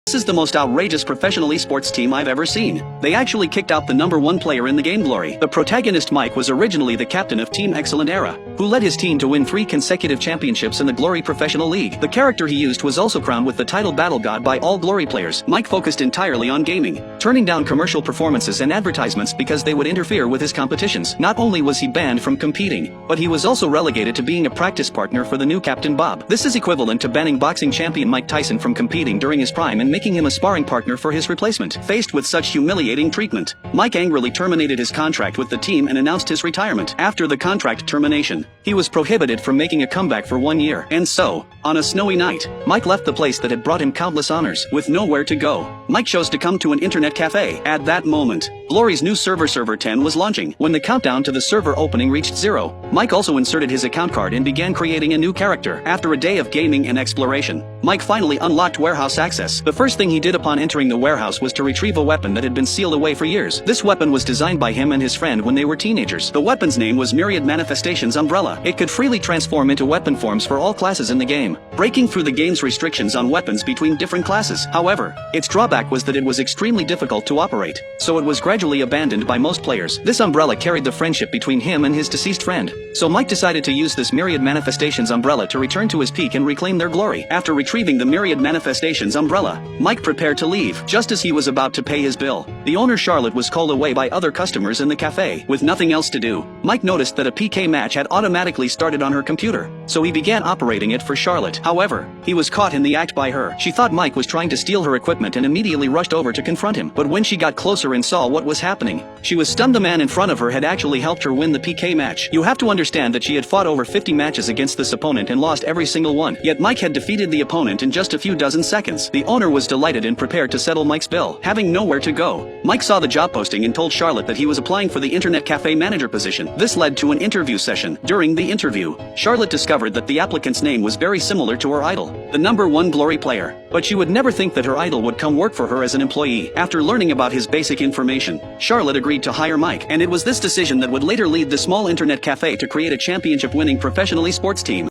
This is the most outrageous professional esports team I've ever seen. They actually kicked out the #1 player in the game, Glory. The protagonist Mike was originally the captain of Team Excellent Era, who led his team to win 3 consecutive championships in the Glory Professional League. The character he used was also crowned with the title Battle God by all Glory players. Mike focused entirely on gaming, turning down commercial performances and advertisements because they would interfere with his competitions. Not only was he banned from competing, but he was also relegated to being a practice partner for the new captain Bob. This is equivalent to banning boxing champion Mike Tyson from competing during his prime and making him a sparring partner for his replacement. Faced with such humiliating treatment, Mike angrily terminated his contract with the team and announced his retirement. After the contract termination, he was prohibited from making a comeback for 1 year. And so, on a snowy night, Mike left the place that had brought him countless honors. With nowhere to go, Mike chose to come to an internet cafe. At that moment, Glory's new server 10 was launching. When the countdown to the server opening reached 0, Mike also inserted his account card and began creating a new character. After a day of gaming and exploration, Mike finally unlocked warehouse access. The first thing he did upon entering the warehouse was to retrieve a weapon that had been sealed away for years. This weapon was designed by him and his friend when they were teenagers. The weapon's name was Myriad Manifestations Umbrella. It could freely transform into weapon forms for all classes in the game, breaking through the game's restrictions on weapons between different classes. However, its drawback was that it was extremely difficult to operate, so it was gradually abandoned by most players. This umbrella carried the friendship between him and his deceased friend, so Mike decided to use this Myriad Manifestations Umbrella to return to his peak and reclaim their glory. After retrieving the Myriad Manifestations Umbrella, Mike prepared to leave. Just as he was about to pay his bill, the owner Charlotte was called away by other customers in the cafe. With nothing else to do, Mike noticed that a PK match had automatically started on her computer, so he began operating it for Charlotte. However, he was caught in the act by her. She thought Mike was trying to steal her equipment and immediately rushed over to confront him. But when she got closer and saw what was happening, she was stunned. The man in front of her had actually helped her win the PK match. You have to understand that she had fought over 50 matches against this opponent and lost every single one. Yet Mike had defeated the opponent in just a few dozen seconds. The owner was delighted and prepared to settle Mike's bill. Having nowhere to go, Mike saw the job posting and told Charlotte that he was applying for the internet cafe manager position. This led to an interview session. During the interview, Charlotte discovered that the applicant's name was very similar to her idol, the #1 Glory player. But she would never think that her idol would come work for her as an employee. After learning about his basic information, Charlotte agreed to hire Mike, and it was this decision that would later lead the small internet cafe to create a championship-winning professional esports team.